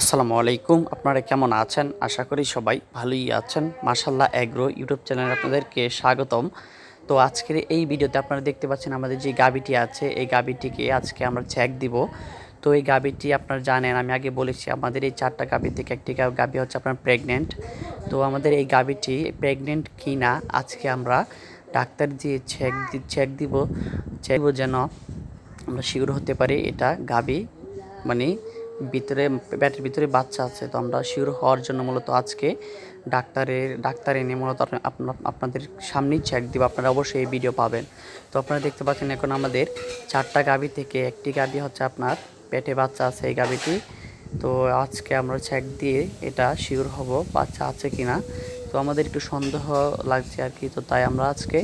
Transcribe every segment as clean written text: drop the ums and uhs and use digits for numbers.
আসসালামু আলাইকুম। আপনারা কেমন আছেন? আশা করি সবাই ভালোই আছেন। মাশাআল্লাহ এগ্রো ইউটিউব চ্যানেলে আপনাদেরকে স্বাগতম। তো আজকের এই ভিডিওতে আপনারা দেখতে পাচ্ছেন আমাদের যে গাভীটি আছে, এই গাভীটিকে আজকে আমরা চেক দিব। তো এই গাভীটি আপনারা জানেন, আমি আগে বলেছি আমাদের এই 4টা গাভী থেকে একটি গাভী হচ্ছে আপনার প্রেগনেন্ট। তো আমাদের এই গাভীটি প্রেগনেন্ট কি না আজকে আমরা ডাক্তার দিয়ে চেক দিব যেন আমরা শিওর হতে পারি এটা গাভী মানে ভিতরে পেটের ভিতরে বাচ্চা আছে। তো আমরা শিওর হওয়ার জন্য মূলত আজকে ডাক্তার এনে মূলত আপনাদের সামনেই চেক দিব। আপনারা অবশ্যই এই ভিডিও পাবেন। তো আপনারা দেখতে পাচ্ছেন এখন আমাদের 4টা গাভী থেকে একটি গাভী হচ্ছে আপনার পেটে বাচ্চা আছে এই গাভীটি। তো আজকে আমরা চেক দিয়ে এটা শিওর হব বাচ্চা আছে কি না। তো আমাদের একটু সন্দেহ লাগছে আর কি, তো তাই আমরা আজকে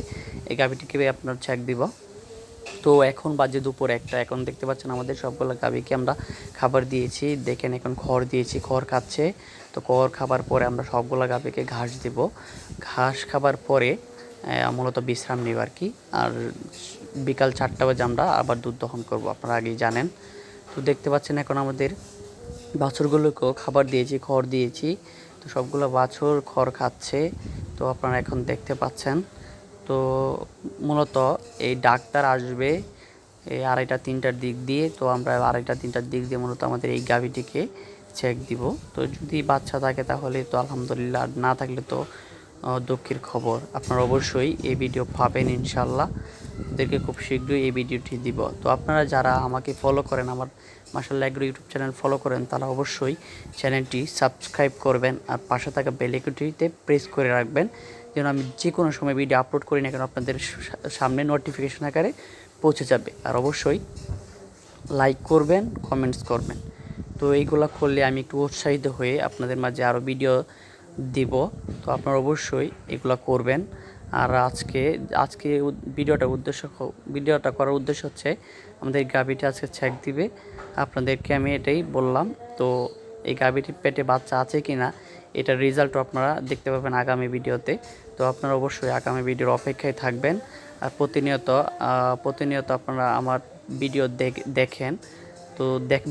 এই গাভীটিকে আপনার চেক দিব। তো এখন বাজে দুপুর একটা। এখন দেখতে পাচ্ছেন আমাদের সবগুলো গাভীকে আমরা খাবার দিয়েছি। দেখেন এখন খড় দিয়েছি, খড় খাচ্ছে। তো খড় খাবার পরে আমরা সবগুলো গাভীকে ঘাস দেব। ঘাস খাবার পরে মূলত বিশ্রাম নেব আর কি। আর বিকাল 4টা বাজে আমরা আবার দুধ দহন করব, আপনারা আগেই জানেন। তো দেখতে পাচ্ছেন এখন আমাদের বাছুরগুলোকেও খাবার দিয়েছি, খড় দিয়েছি। তো সবগুলো বাছুর খড় খাচ্ছে। তো আপনারা এখন দেখতে পাচ্ছেন। তো মূলত এই ডাক্তার আসবে এই 2:30-3টার দিক দিয়ে। তো আমরা 2:30-3টার দিক দিয়ে মূলত আমাদের এই গাভীটিকে চেক দিব। তো যদি বাচ্চা থাকে তাহলে তো আলহামদুলিল্লাহ, আর না থাকলে তো দুঃখের খবর। আপনারা অবশ্যই এই ভিডিও পাবেন ইনশাল্লাহ। ওদেরকে খুব শীঘ্রই এই ভিডিওটি দিব। তো আপনারা যারা আমাকে ফলো করেন, আমার মাশাআল্লাহ এগ্রো ইউটিউব চ্যানেল ফলো করেন, তারা অবশ্যই চ্যানেলটি সাবস্ক্রাইব করবেন আর পাশে থাকা বেল আইকনটিতে প্রেস করে রাখবেন, যেন আমি যে কোনো সময় ভিডিও আপলোড করি না কেন আপনাদের সামনে নোটিফিকেশন আকারে পৌঁছে যাবে। আর অবশ্যই লাইক করবেন, কমেন্টস করবেন। তো এইগুলো করলে আমি একটু উৎসাহিত হয়ে আপনাদের মাঝে আরও ভিডিও দিব। তো আপনারা অবশ্যই এগুলো করবেন। আর আজকে ভিডিওটা করার উদ্দেশ্য হচ্ছে আমাদের গাভীটি আজকে চেক দিবে। আপনাদেরকে আমি এটাই বললাম। তো এই গাভীটির পেটে বাচ্চা আছে কি না এটার রেজাল্টও আপনারা দেখতে পাবেন আগামী ভিডিওতে। তো আপনারা অবশ্যই আগামী ভিডিওর অপেক্ষায় থাকবেন। আর প্রতিনিয়ত আপনারা আমার ভিডিও দেখেন। তো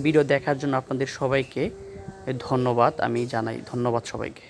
ভিডিও দেখার জন্য আপনাদের সবাইকে ধন্যবাদ আমি জানাই। ধন্যবাদ সবাইকে।